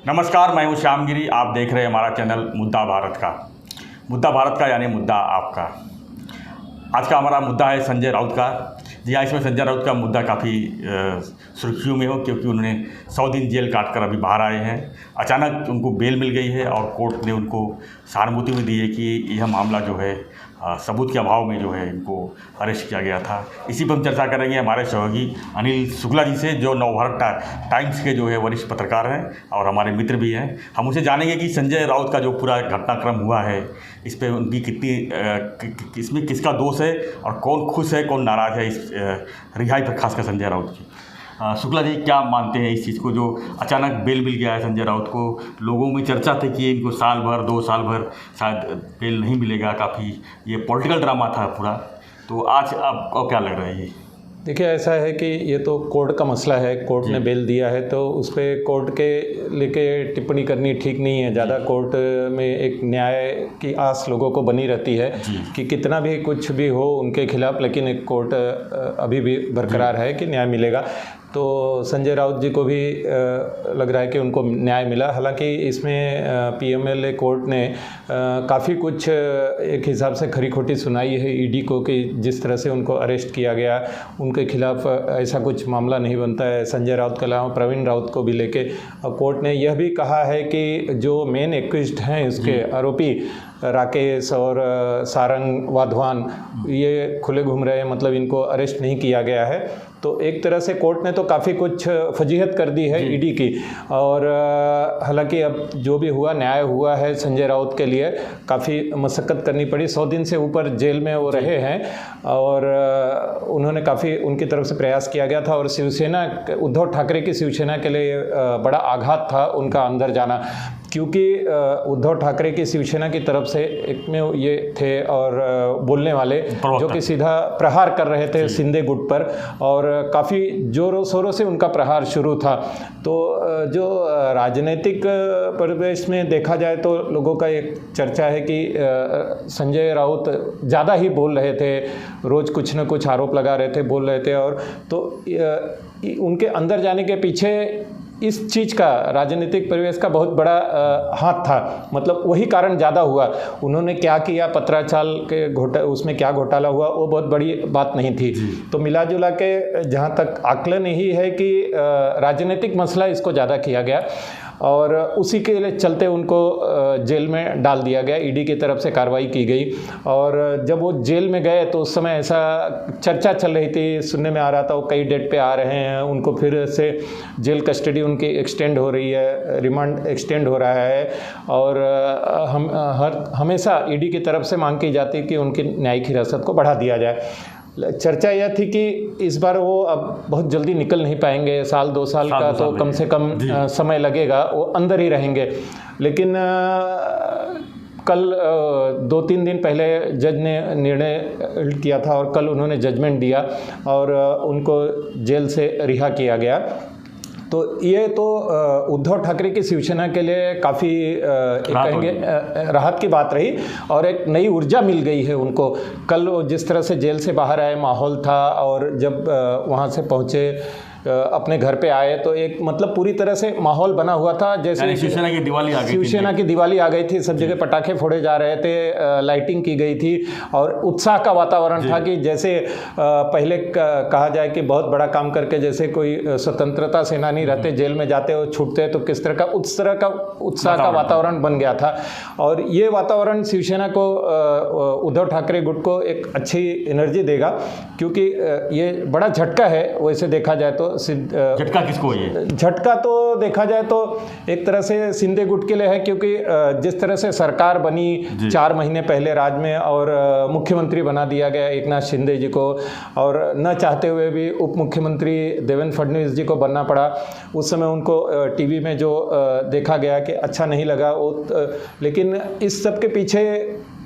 नमस्कार, मैं हूं श्यामगिरी। आप देख रहे हैं हमारा चैनल मुद्दा भारत का यानी मुद्दा आपका। आज का हमारा मुद्दा है संजय राउत का। जी हाँ, इसमें संजय राउत का मुद्दा काफ़ी सुर्खियों में हो, क्योंकि उन्होंने 100 दिन जेल काट कर अभी बाहर आए हैं। अचानक उनको बेल मिल गई है और कोर्ट ने उनको सहानुभूति भी दी है कि यह मामला जो है सबूत के अभाव में जो है इनको अरेस्ट किया गया था। इसी पर हम चर्चा करेंगे हमारे सहयोगी अनिल शुक्ला जी से, जो नवभारत टाइम्स के जो है वरिष्ठ पत्रकार हैं और हमारे मित्र भी हैं। हम उनसे जानेंगे कि संजय राउत का जो पूरा घटनाक्रम हुआ है, इस पर उनकी कितनी इसमें किसका दोष है और कौन खुश है कौन नाराज़ है इस रिहाई पर, खासकर संजय राउत की। शुक्ला जी, क्या मानते हैं इस चीज़ को, जो अचानक बेल मिल गया है संजय राउत को? लोगों में चर्चा थी कि इनको साल भर 2 साल भर शायद बेल नहीं मिलेगा, काफ़ी ये पॉलिटिकल ड्रामा था पूरा। तो आज आपको क्या लग रहा है ये? देखिए, ऐसा है कि ये तो कोर्ट का मसला है। कोर्ट ने बेल दिया है तो उस पर कोर्ट के लेके टिप्पणी करनी ठीक नहीं है ज़्यादा। कोर्ट में एक न्याय की आस लोगों को बनी रहती है कि कितना भी कुछ भी हो उनके खिलाफ, लेकिन एक कोर्ट अभी भी बरकरार है कि न्याय मिलेगा। तो संजय राउत जी को भी लग रहा है कि उनको न्याय मिला। हालांकि इसमें पीएमएलए कोर्ट ने काफ़ी कुछ एक हिसाब से खरी खोटी सुनाई है ईडी को, कि जिस तरह से उनको अरेस्ट किया गया, उनके खिलाफ ऐसा कुछ मामला नहीं बनता है। संजय राउत के अलावा प्रवीण राउत को भी लेके कोर्ट ने यह भी कहा है कि जो मेन एक्यूज्ड हैं उसके आरोपी राकेश और सारंग वाधवान, ये खुले घूम रहे हैं, मतलब इनको अरेस्ट नहीं किया गया है। तो एक तरह से कोर्ट ने तो काफ़ी कुछ फजीहत कर दी है ईडी की। और हालांकि अब जो भी हुआ न्याय हुआ है। संजय राउत के लिए काफ़ी मशक्क़त करनी पड़ी, 100 दिन से ऊपर जेल में वो रहे हैं और उन्होंने काफ़ी उनकी तरफ से प्रयास किया गया था। और शिवसेना, उद्धव ठाकरे की शिवसेना के लिए बड़ा आघात था उनका अंदर जाना, क्योंकि उद्धव ठाकरे की शिवसेना की तरफ से एक में ये थे और बोलने वाले जो कि सीधा प्रहार कर रहे थे शिंदे गुट पर, और काफ़ी जोरों शोरों से उनका प्रहार शुरू था। तो जो राजनीतिक परिवेश में देखा जाए तो लोगों का एक चर्चा है कि संजय राउत ज़्यादा ही बोल रहे थे, रोज़ कुछ न कुछ आरोप लगा रहे थे, बोल रहे थे। और तो उनके अंदर जाने के पीछे इस चीज़ का, राजनीतिक परिवेश का बहुत बड़ा हाथ था। मतलब वही कारण ज़्यादा हुआ। उन्होंने क्या किया, पत्राचाल के उसमें क्या घोटाला हुआ, वो बहुत बड़ी बात नहीं थी। तो मिला जुला के जहाँ तक आकलन यही है कि राजनीतिक मसला इसको ज़्यादा किया गया और उसी के लिए चलते उनको जेल में डाल दिया गया। ईडी की तरफ से कार्रवाई की गई। और जब वो जेल में गए तो उस समय ऐसा चर्चा चल रही थी, सुनने में आ रहा था वो कई डेट पे आ रहे हैं, उनको फिर से जेल कस्टडी उनकी एक्सटेंड हो रही है, रिमांड एक्सटेंड हो रहा है। और हमेशा ईडी की तरफ से मांग की जाती है कि उनकी न्यायिक हिरासत को बढ़ा दिया जाए। चर्चा यह थी कि इस बार वो अब बहुत जल्दी निकल नहीं पाएंगे, 1-2 साल का तो कम से कम समय लगेगा, वो अंदर ही रहेंगे। लेकिन कल 2-3 दिन पहले जज ने निर्णय किया था और कल उन्होंने जजमेंट दिया और उनको जेल से रिहा किया गया। तो ये तो उद्धव ठाकरे की शिवसेना के लिए काफ़ी कहेंगे राहत की बात रही और एक नई ऊर्जा मिल गई है उनको। कल जिस तरह से जेल से बाहर आए, माहौल था, और जब वहाँ से पहुँचे अपने घर पे आए तो एक मतलब पूरी तरह से माहौल बना हुआ था, जैसे शिवसेना की दिवाली आ गई थी। शिवसेना की दिवाली आ गई थी, सब जगह पटाखे फोड़े जा रहे थे, लाइटिंग की गई थी और उत्साह का वातावरण था कि जैसे पहले कहा जाए कि बहुत बड़ा काम करके जैसे कोई स्वतंत्रता सेनानी रहते, जेल में जाते और छूटते तो किस तरह का उत्साह का वातावरण बन गया था। और ये वातावरण शिवसेना को, उद्धव ठाकरे गुट को एक अच्छी एनर्जी देगा, क्योंकि ये बड़ा झटका है वैसे देखा जाए तो। झटका किसको है? झटका तो देखा जाए तो एक तरह से शिंदे गुट के लिए है, क्योंकि जिस तरह से सरकार बनी 4 महीने पहले राज्य में और मुख्यमंत्री बना दिया गया एकनाथ शिंदे जी को, और न चाहते हुए भी उप मुख्यमंत्री देवेंद्र फडणवीस जी को बनना पड़ा। उस समय उनको टीवी में जो देखा गया कि अच्छा नहीं लगा वो, लेकिन इस सब के पीछे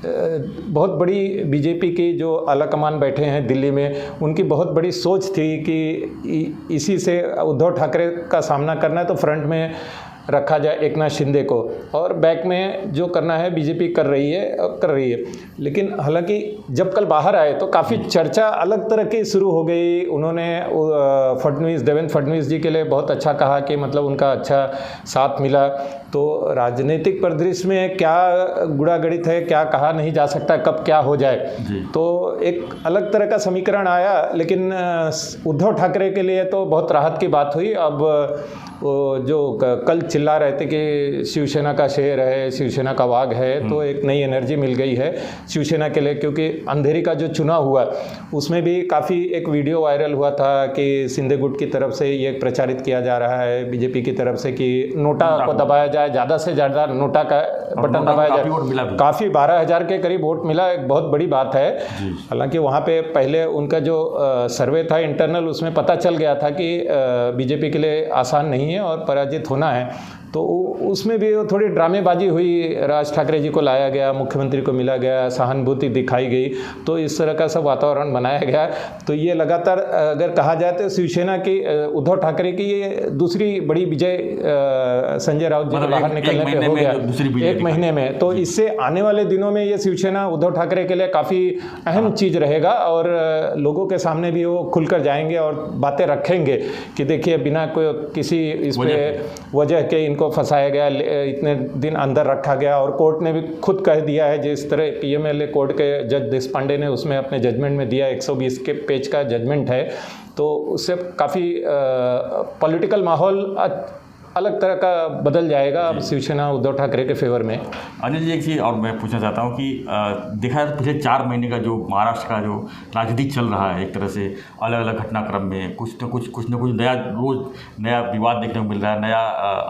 बहुत बड़ी बीजेपी की जो आला कमान बैठे हैं दिल्ली में, उनकी बहुत बड़ी सोच थी कि इसी से उद्धव ठाकरे का सामना करना है तो फ्रंट में रखा जाए एकनाथ शिंदे को, और बैक में जो करना है बीजेपी कर रही है। लेकिन हालांकि जब कल बाहर आए तो काफ़ी चर्चा अलग तरह की शुरू हो गई। उन्होंने देवेंद्र फडणवीस जी के लिए बहुत अच्छा कहा कि मतलब उनका अच्छा साथ मिला। तो राजनीतिक परिदृश्य में क्या गुड़ागणित है, क्या कहा नहीं जा सकता, कब क्या हो जाए, तो एक अलग तरह का समीकरण आया। लेकिन उद्धव ठाकरे के लिए तो बहुत राहत की बात हुई। अब जो कल चिल्ला रहे थे कि शिवसेना का शेर है, शिवसेना का वाघ है, तो एक नई एनर्जी मिल गई है शिवसेना के लिए। क्योंकि अंधेरी का जो चुनाव हुआ उसमें भी काफ़ी एक वीडियो वायरल हुआ था कि शिंदे गुट की तरफ से ये प्रचारित किया जा रहा है बीजेपी की तरफ से कि नोटा को दबाया जाए, ज़्यादा से ज़्यादा नोटा का बटन दबाया जाए। काफ़ी 12,000 के करीब वोट मिला, एक बहुत बड़ी बात है। हालांकि वहाँ पे पहले उनका जो सर्वे था इंटरनल, उसमें पता चल गया था कि बीजेपी के लिए आसान नहीं है और पराजित होना है। तो उसमें भी थोड़ी ड्रामेबाजी हुई, राज ठाकरे जी को लाया गया, मुख्यमंत्री को मिला गया, सहानुभूति दिखाई गई, तो इस तरह का सब वातावरण बनाया गया। तो ये लगातार अगर कहा जाए तो शिवसेना की, उद्धव ठाकरे की ये दूसरी बड़ी विजय संजय राउत जी को बाहर निकलने पे हो गया एक महीने में। तो इससे आने वाले दिनों में ये शिवसेना उद्धव ठाकरे के लिए काफ़ी अहम चीज़ रहेगा और लोगों के सामने भी वो खुलकर जाएंगे और बातें रखेंगे कि देखिए बिना कोई किसी इस पे वजह के इनको फंसाया गया, इतने दिन अंदर रखा गया। और कोर्ट ने भी खुद कह दिया है, जिस तरह पीएमएलए कोर्ट के जज देशपांडे ने उसमें अपने जजमेंट में दिया, 120 के पेज का जजमेंट है, तो उससे काफ़ी पॉलिटिकल माहौल अलग तरह का बदल जाएगा अब शिवसेना उद्धव ठाकरे के फेवर में। अनिल जी, एक चीज़ और मैं पूछना चाहता हूँ कि देखा है पिछले 4 महीने का जो महाराष्ट्र का जो राजनीति चल रहा है, एक तरह से अलग अलग घटनाक्रम में कुछ न कुछ नया रोज़ नया विवाद देखने को मिल रहा है, नया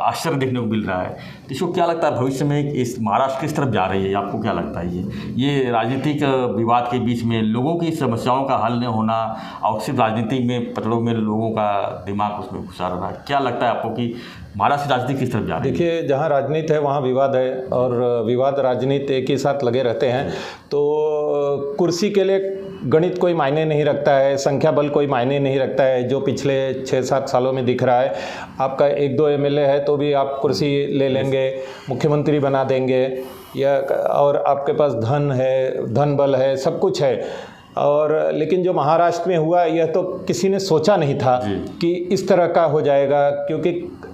आश्चर्य देखने को मिल रहा है। तो इसको क्या लगता है भविष्य में इस महाराष्ट्र किस तरफ जा रही है, आपको क्या लगता है? ये राजनीतिक विवाद के बीच में लोगों की समस्याओं का हल न होना और सिर्फ राजनीति में पतड़ों में लोगों का दिमाग उसमें घुसा रहा है, क्या लगता है आपको कि महाराष्ट्र राजनीति किस तरफ जा रही है? देखिए, जहाँ राजनीति है वहाँ विवाद है, और विवाद राजनीति एक ही साथ लगे रहते हैं। तो कुर्सी के लिए गणित कोई मायने नहीं रखता है, संख्या बल कोई मायने नहीं रखता है। जो पिछले 6-7 सालों में दिख रहा है, आपका 1-2 एमएलए है तो भी आप कुर्सी ले लेंगे, मुख्यमंत्री बना देंगे, या और आपके पास धन है, धन बल है, सब कुछ है। और लेकिन जो महाराष्ट्र में हुआ यह तो किसी ने सोचा नहीं था कि इस तरह का हो जाएगा, क्योंकि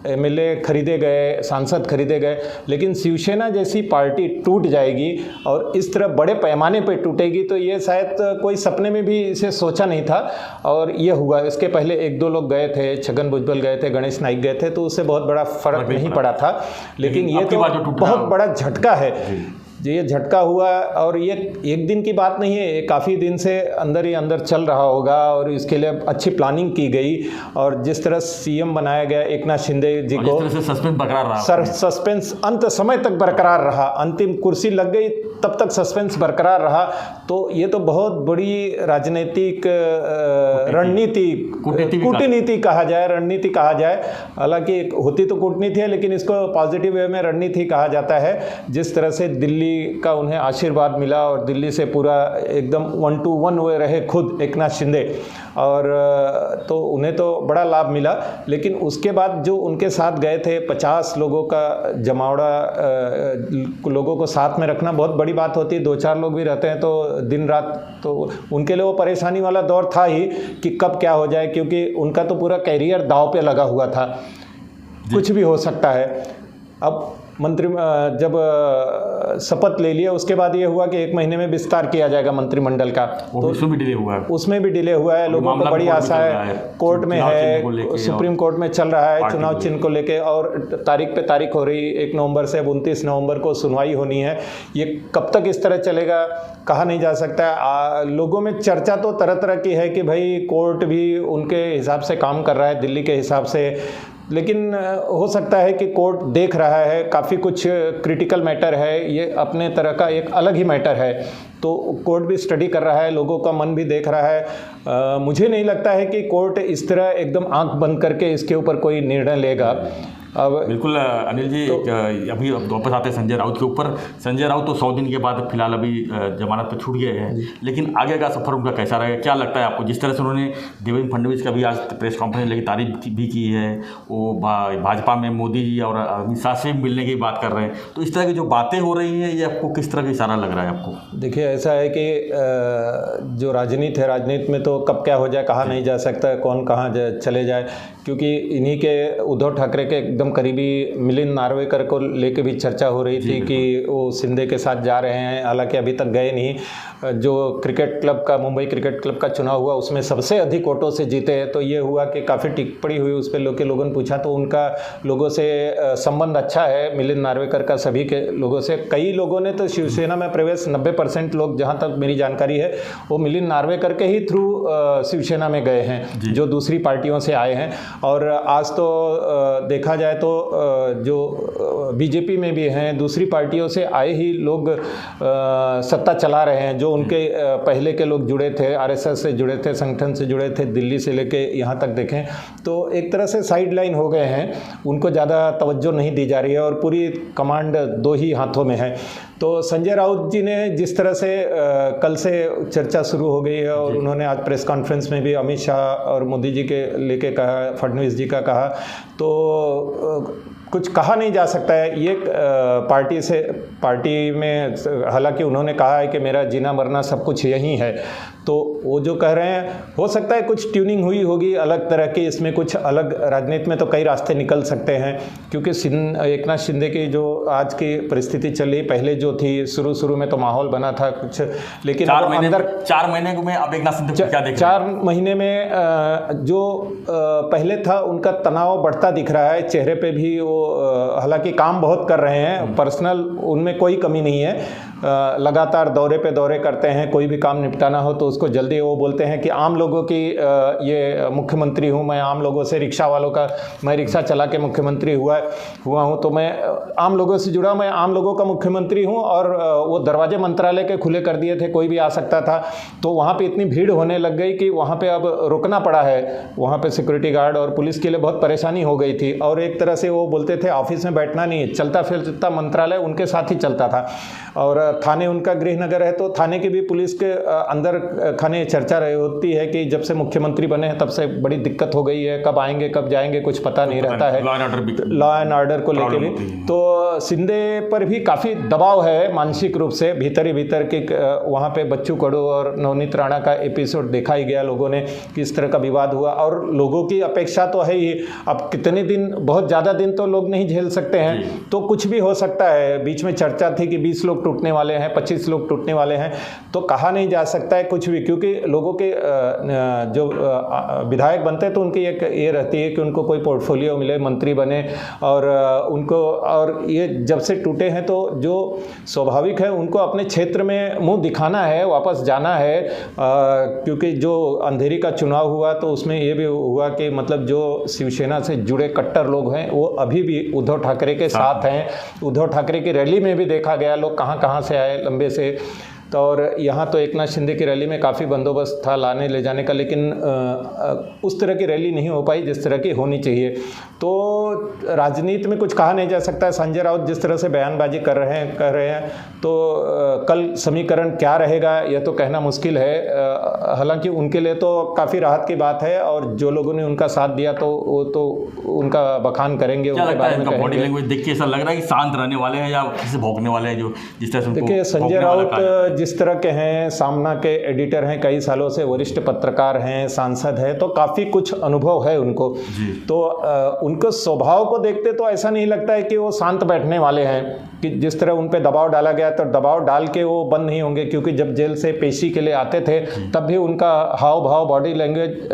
एमएलए खरीदे गए, सांसद खरीदे गए, लेकिन शिवसेना जैसी पार्टी टूट जाएगी और इस तरह बड़े पैमाने पर टूटेगी, तो ये शायद कोई सपने में भी इसे सोचा नहीं था। और ये हुआ। इसके पहले 1-2 लोग गए थे, छगन भुजबल गए थे, गणेश नाइक गए थे, तो उससे बहुत बड़ा फर्क नहीं पड़ा था। लेकिन ये तो बहुत बड़ा झटका है, ये झटका हुआ। और ये एक दिन की बात नहीं है, ये काफ़ी दिन से अंदर ही अंदर चल रहा होगा और इसके लिए अच्छी प्लानिंग की गई। और जिस तरह सीएम बनाया गया एकनाथ शिंदे जी को, सस्पेंस बरकरार रहा, सस्पेंस अंत समय तक बरकरार रहा, अंतिम कुर्सी लग गई तब तक सस्पेंस बरकरार रहा। तो ये तो बहुत बड़ी राजनीतिक रणनीति, कूटनीति कहा जाए, रणनीति कहा जाए। हालांकि होती तो कूटनीति है, लेकिन इसको पॉजिटिव वे में रणनीति कहा जाता है। जिस तरह से दिल्ली का उन्हें आशीर्वाद मिला और दिल्ली से पूरा एकदम 1-to-1 हुए रहे खुद एकनाथ शिंदे, और तो उन्हें तो बड़ा लाभ मिला। लेकिन उसके बाद जो उनके साथ गए थे 50 लोगों का जमावड़ा, लोगों को साथ में रखना बहुत बड़ी बात होती है। 2-4 लोग भी रहते हैं तो दिन रात, तो उनके लिए वो परेशानी वाला दौर था ही कि कब क्या हो जाए, क्योंकि उनका तो पूरा कैरियर दांव पे लगा हुआ था, कुछ भी हो सकता है। अब मंत्री जब शपथ ले लिया, उसके बाद ये हुआ कि 1 महीने में विस्तार किया जाएगा मंत्रिमंडल का, तो उसमें भी डिले हुआ है। लोगों को बड़ी आशा है, कोर्ट में है, सुप्रीम कोर्ट में चल रहा है चुनाव चिन्ह को लेके, और तारीख पे तारीख हो रही, 1 नवंबर से अब 29 नवंबर को सुनवाई होनी है। ये कब तक इस तरह चलेगा कहा नहीं जा सकता। लोगों में चर्चा तो तरह तरह की है कि भाई कोर्ट भी उनके हिसाब से काम कर रहा है, दिल्ली के हिसाब से, लेकिन हो सकता है कि कोर्ट देख रहा है, काफ़ी कुछ क्रिटिकल मैटर है, ये अपने तरह का एक अलग ही मैटर है, तो कोर्ट भी स्टडी कर रहा है, लोगों का मन भी देख रहा है। मुझे नहीं लगता है कि कोर्ट इस तरह एकदम आंख बंद करके इसके ऊपर कोई निर्णय लेगा, अब बिल्कुल अनिल जी, अभी अब वापस आते हैं संजय राउत के ऊपर। संजय राउत तो 100 दिन के बाद फिलहाल अभी जमानत पर छूट गए हैं, लेकिन आगे का सफर उनका कैसा रहेगा, क्या लगता है आपको? जिस तरह से उन्होंने देवेंद्र फडणवीस का भी आज प्रेस कॉन्फ्रेंस लेकर तारीफ भी की है, वो भाजपा में मोदी जी और अमित शाह से मिलने की बात कर रहे हैं, तो इस तरह की जो बातें हो रही हैं ये आपको किस तरह का इशारा लग रहा है आपको? देखिए, ऐसा है कि जो राजनीति है, राजनीति में तो कब क्या हो जाए कहा नहीं जा सकता, कौन कहाँ चले जाए, क्योंकि इन्हीं के उद्धव ठाकरे के एकदम करीबी मिलिंद नार्वेकर को लेके भी चर्चा हो रही थी कि वो शिंदे के साथ जा रहे हैं, हालांकि अभी तक गए नहीं। जो क्रिकेट क्लब का, मुंबई क्रिकेट क्लब का चुनाव हुआ उसमें सबसे अधिक वोटों से जीते हैं, तो ये हुआ कि काफ़ी टिप्पणी हुई उस पर, लोगों ने पूछा तो उनका लोगों से संबंध अच्छा है मिलिंद नार्वेकर का, सभी के लोगों से। कई लोगों ने तो शिवसेना में प्रवेश 90% लोग, जहाँ तक मेरी जानकारी है, वो मिलिंद नार्वेकर के ही थ्रू शिवसेना में गए हैं, जो दूसरी पार्टियों से आए हैं। और आज तो देखा जाए तो जो बीजेपी में भी हैं, दूसरी पार्टियों से आए ही लोग सत्ता चला रहे हैं, जो उनके पहले के लोग जुड़े थे, आरएसएस से जुड़े थे, संगठन से जुड़े थे, दिल्ली से लेके यहाँ तक देखें तो एक तरह से साइड लाइन हो गए हैं, उनको ज़्यादा तवज्जो नहीं दी जा रही है और पूरी कमांड दो ही हाथों में है। तो संजय राउत जी ने जिस तरह से कल से चर्चा शुरू हो गई है और उन्होंने आज प्रेस कॉन्फ्रेंस में भी अमित शाह और मोदी जी के लेके कहा, फडणवीस जी का कहा, तो कुछ कहा नहीं जा सकता है। ये पार्टी में हालांकि उन्होंने कहा है कि मेरा जीना मरना सब कुछ यही है, तो वो जो कह रहे हैं हो सकता है कुछ ट्यूनिंग हुई होगी अलग तरह की, इसमें कुछ अलग, राजनीति में तो कई रास्ते निकल सकते हैं, क्योंकि एकनाथ शिंदे की जो आज की परिस्थिति चल रही, पहले जो थी शुरू में तो माहौल बना था कुछ, लेकिन 4 महीने में अब एकनाथ शिंदे क्या देख रहे हैं? 4 महीने में जो पहले था उनका तनाव बढ़ता दिख रहा है चेहरे पे भी। वो हालांकि काम बहुत कर रहे हैं, पर्सनल उनमें कोई कमी नहीं है, लगातार दौरे पे दौरे करते हैं, कोई भी काम निपटाना हो तो उसको जल्दी, वो बोलते हैं कि आम लोगों की ये मुख्यमंत्री हूँ मैं, आम लोगों से, रिक्शा वालों का, मैं रिक्शा चला के मुख्यमंत्री हुआ हूँ, तो मैं आम लोगों से जुड़ा, मैं आम लोगों का मुख्यमंत्री हूँ। और वो दरवाजे मंत्रालय के खुले कर दिए थे, कोई भी आ सकता था, तो वहाँ पर इतनी भीड़ होने लग गई कि वहाँ पर अब रुकना पड़ा है, वहाँ पर सिक्योरिटी गार्ड और पुलिस के लिए बहुत परेशानी हो गई थी। और एक तरह से वो बोलते थे ऑफिस में बैठना नहीं, चलता फिरता मंत्रालय उनके साथ ही चलता था। और थाने उनका गृहनगर है, तो थाने की भी पुलिस के अंदर खाने चर्चा रही होती है कि जब से मुख्यमंत्री बने हैं तब से बड़ी दिक्कत हो गई है, कब आएंगे कब जाएंगे कुछ पता नहीं रहता है, लॉ एंड ऑर्डर को लेकर भी। तो शिंदे पर भी काफ़ी दबाव है मानसिक रूप से, भीतर ही भीतर के। वहाँ पे बच्चू कडू और नवनीत राणा का एपिसोड देखा ही गया, लोगों ने किस तरह का विवाद हुआ, और लोगों की अपेक्षा तो है ही, अब कितने दिन, बहुत ज़्यादा दिन तो लोग नहीं झेल सकते हैं, तो कुछ भी हो सकता है। बीच में चर्चा थी कि 20 लोग टूटने वाले हैं, 25 लोग टूटने वाले हैं, तो कहा नहीं जा सकता है कुछ भी, क्योंकि लोगों के जो विधायक बनते हैं तो उनकी एक ये रहती है कि उनको कोई पोर्टफोलियो मिले, मंत्री बने, और उनको, और ये जब से टूटे हैं तो जो स्वाभाविक है उनको अपने क्षेत्र में मुंह दिखाना है, वापस जाना है, क्योंकि जो अंधेरी का चुनाव हुआ तो उसमें ये भी हुआ कि मतलब जो शिवसेना से जुड़े कट्टर लोग हैं वो अभी भी उद्धव ठाकरे के साथ हैं। उद्धव ठाकरे की रैली में भी देखा गया लोग कहाँ से आए, लंबे से, तो और यहाँ तो एकनाथ शिंदे की रैली में काफ़ी बंदोबस्त था लाने ले जाने का, लेकिन उस तरह की रैली नहीं हो पाई जिस तरह की होनी चाहिए। तो राजनीति में कुछ कहा नहीं जा सकता है। संजय राउत जिस तरह से बयानबाजी कर रहे हैं तो कल समीकरण क्या रहेगा यह तो कहना मुश्किल है। हालांकि उनके लिए तो काफ़ी राहत की बात है, और जो लोगों ने उनका साथ दिया तो वो तो उनका बखान करेंगे, उनके बारे में कहेंगे। बॉडी लैंग्वेज देख के ऐसा लग रहा है कि शांत रहने वाले हैं या किसी भौंकने वाले हैं, जो जिस तरह से देखिए संजय राउत जिस तरह के हैं, सामना के एडिटर हैं, कई सालों से वरिष्ठ पत्रकार हैं, सांसद हैं, तो काफ़ी कुछ अनुभव है उनको। तो उनके स्वभाव को देखते तो ऐसा नहीं लगता है कि वो शांत बैठने वाले हैं, कि जिस तरह उन पे दबाव डाला गया तो दबाव डाल के वो बंद नहीं होंगे, क्योंकि जब जेल से पेशी के लिए आते थे तब भी उनका हाव भाव, बॉडी लैंग्वेज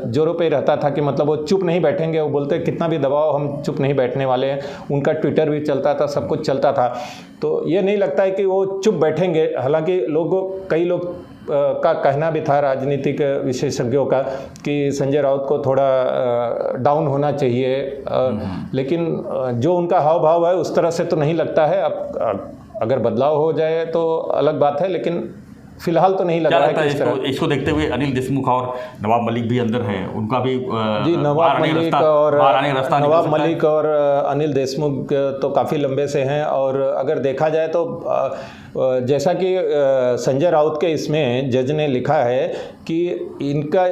जोरों पे रहता था कि मतलब वो चुप नहीं बैठेंगे। वो बोलते कितना भी दबाव हम चुप नहीं बैठने वाले हैं। उनका ट्विटर भी चलता था, सब कुछ चलता था, तो ये नहीं लगता है कि वो चुप बैठेंगे। हालांकि कई लोग का कहना भी था राजनीतिक विशेषज्ञों का कि संजय राउत को थोड़ा डाउन होना चाहिए, लेकिन जो उनका हाव भाव है उस तरह से तो नहीं लगता है। अब अगर बदलाव हो जाए तो अलग बात है, लेकिन फिलहाल तो नहीं लग क्या रहा लगता है है कि इस तरह। इसको देखते हुए अनिल देशमुख और नवाब मलिक भी अंदर हैं, उनका भी जी नवाब मलिक और नवाब मलिक और अनिल देशमुख तो काफ़ी लंबे से हैं, और अगर देखा जाए तो जैसा कि संजय राउत के इसमें जज ने लिखा है कि इनका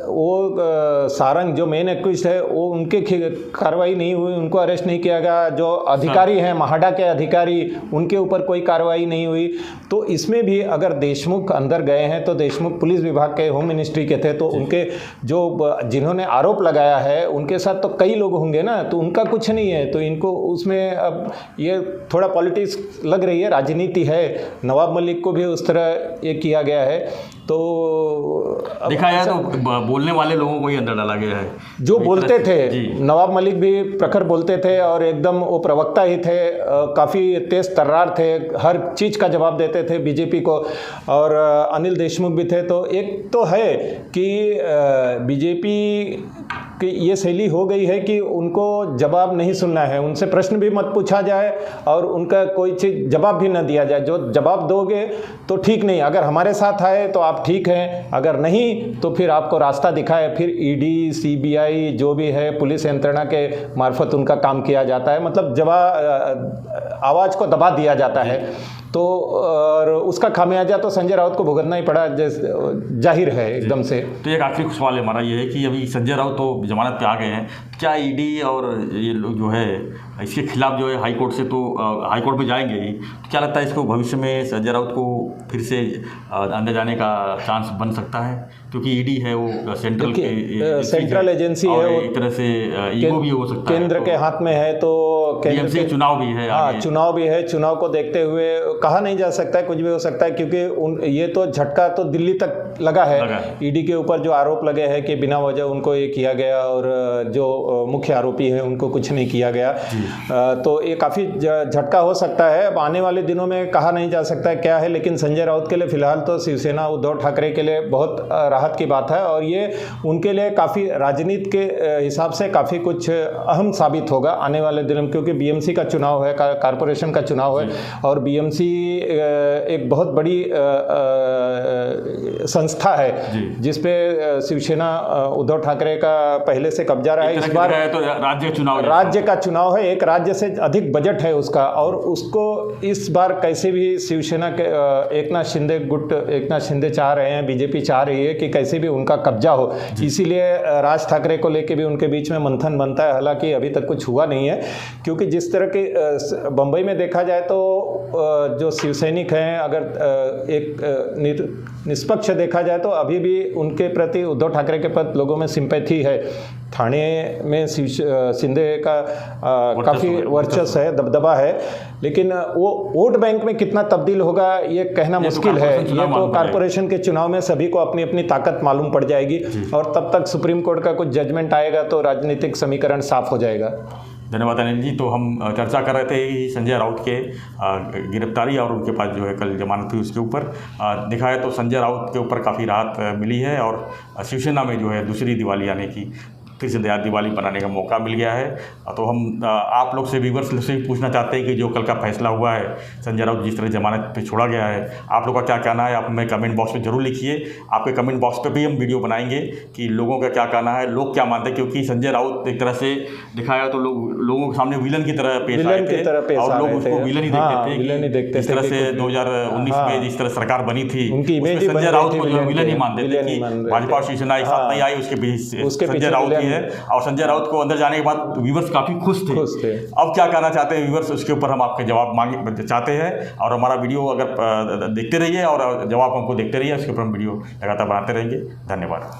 वो सारंग जो मेन एक्यूज्ड है वो उनके कार्रवाई नहीं हुई, उनको अरेस्ट नहीं किया गया, जो अधिकारी हैं महाडा के अधिकारी उनके ऊपर कोई कार्रवाई नहीं हुई। तो इसमें भी अगर देशमुख अंदर गए हैं तो देशमुख पुलिस विभाग के होम मिनिस्ट्री के थे, तो उनके जो जिन्होंने आरोप लगाया है उनके साथ तो कई लोग होंगे ना, तो उनका कुछ नहीं है, तो इनको उसमें अब ये थोड़ा पॉलिटिक्स लग रही है, राजनीति है। नवाब मलिक को भी उस तरह ये किया गया है, तो देखा जाए तो बोलने वाले लोगों को ही अंदर डाला गया है जो बोलते थे। नवाब मलिक भी प्रखर बोलते थे और एकदम वो प्रवक्ता ही थे, काफ़ी तेज तर्रार थे, हर चीज़ का जवाब देते थे बीजेपी को। और अनिल देशमुख भी थे। तो एक तो है कि बीजेपी की ये शैली हो गई है कि उनको जवाब नहीं सुनना है, उनसे प्रश्न भी मत पूछा जाए और उनका कोई चीज़ जवाब भी न दिया जाए। जो जवाब दोगे तो ठीक नहीं, अगर हमारे साथ आए तो आप ठीक हैं, अगर नहीं तो फिर आपको रास्ता दिखाए, फिर ईडी सीबीआई जो भी है पुलिस यंत्रणा के मार्फत उनका काम किया जाता है, मतलब आवाज़ को दबा दिया जाता है। तो और उसका खामियाजा तो संजय राउत को भुगतना ही पड़ा, जाहिर है एकदम से। तो एक आखिरी सवाल हमारा ये है कि अभी संजय राउत तो जमानत पे आ गए हैं, क्या ईडी और ये लोग जो है इसके खिलाफ जो है हाई कोर्ट से तो हाई कोर्ट में जाएंगे ही, तो क्या लगता है इसको भविष्य में संजय राउत को फिर से अंदर जाने का चांस बन सकता है? क्योंकि ईडी है वो सेंट्रल एजेंसी है, वो एक तरह से ईगो भी हो सकता है, केंद्र के हाथ में है, तो केंद्र के चुनाव भी है। हाँ चुनाव भी है, चुनाव को देखते हुए कहा नहीं जा सकता है, कुछ भी हो सकता है, क्योंकि ये तो झटका तो दिल्ली तक लगा है। ईडी के ऊपर जो आरोप लगे हैं कि बिना वजह उनको ये किया गया और जो मुख्य आरोपी है उनको कुछ नहीं किया गया, तो ये काफ़ी झटका हो सकता है। अब आने वाले दिनों में कहा नहीं जा सकता है क्या है, लेकिन संजय राउत के लिए फिलहाल तो शिवसेना उद्धव ठाकरे के लिए बहुत राहत की बात है, और ये उनके लिए काफ़ी राजनीति के हिसाब से काफ़ी कुछ अहम साबित होगा आने वाले दिनों में, क्योंकि बीएमसी का चुनाव है, कारपोरेशन का चुनाव है, और बीएमसी एक बहुत बड़ी संस्था है जिसपे शिवसेना उद्धव ठाकरे का पहले से कब्जा रहा है। इस बार तो राज्य का चुनाव है, एक राज्य से अधिक बजट है उसका, और उसको इस बार कैसे भी शिवसेना के एकनाथ शिंदे चाह रहे हैं, बीजेपी चाह रही है कि कैसे भी उनका कब्जा हो, इसीलिए राज ठाकरे को लेके भी उनके बीच में मंथन बनता है। हालांकि अभी तक कुछ हुआ नहीं है, क्योंकि जिस तरह के बम्बई में देखा जाए तो जो शिवसैनिक हैं, अगर एक निष्पक्ष देखा जाए तो अभी भी उनके प्रति उद्धव ठाकरे के प्रति लोगों में सिंपैथी है। ठाणे में शिंदे का काफ़ी वर्चस्व है, दबदबा है, लेकिन वो वोट बैंक में कितना तब्दील होगा ये कहना मुश्किल है। ये तो कारपोरेशन के चुनाव में सभी को अपनी अपनी ताकत मालूम पड़ जाएगी, और तब तक सुप्रीम कोर्ट का कुछ जजमेंट आएगा तो राजनीतिक समीकरण साफ हो जाएगा। धन्यवाद अनिल जी। तो हम चर्चा कर रहे थे संजय राउत के गिरफ्तारी और उनके पास जो है कल जमानत हुई उसके ऊपर। देखा है तो संजय राउत के ऊपर काफ़ी राहत मिली है, और शिवसेना में जो है दूसरी दिवाली आने की, फिर से दिवाली बनाने का मौका मिल गया है। तो हम आप लोग से व्यूअर्स से भी पूछना चाहते हैं कि जो कल का फैसला हुआ है, संजय राउत जिस तरह जमानत पे छोड़ा गया है, आप लोग का क्या कहना है? आप हमें कमेंट बॉक्स में जरूर लिखिए। आपके कमेंट बॉक्स पे भी हम वीडियो बनाएंगे कि लोगों का क्या कहना है, लोग क्या मानते हैं, क्योंकि संजय राउत एक तरह से दिखाया तो लोगों के सामने विलन की तरह पेश आए थे, और लोग उसको विलन ही देखते थे। इस तरह से 2019 में जिस तरह सरकार बनी थी, संजय राउत को विलन ही मानते थे कि भाजपा और शिवसेना एक साथ नहीं आई, उसके पीछे संजय राउत ही है। और संजय राउत को अंदर जाने के बाद व्यूअर्स काफ़ी खुश थे। अब क्या कहना चाहते हैं व्यूअर्स, उसके ऊपर हम आपके जवाब मांगे चाहते हैं, और हमारा वीडियो अगर देखते रहिए और जवाब हमको देखते रहिए, उसके ऊपर हम वीडियो लगातार बनाते रहेंगे। धन्यवाद।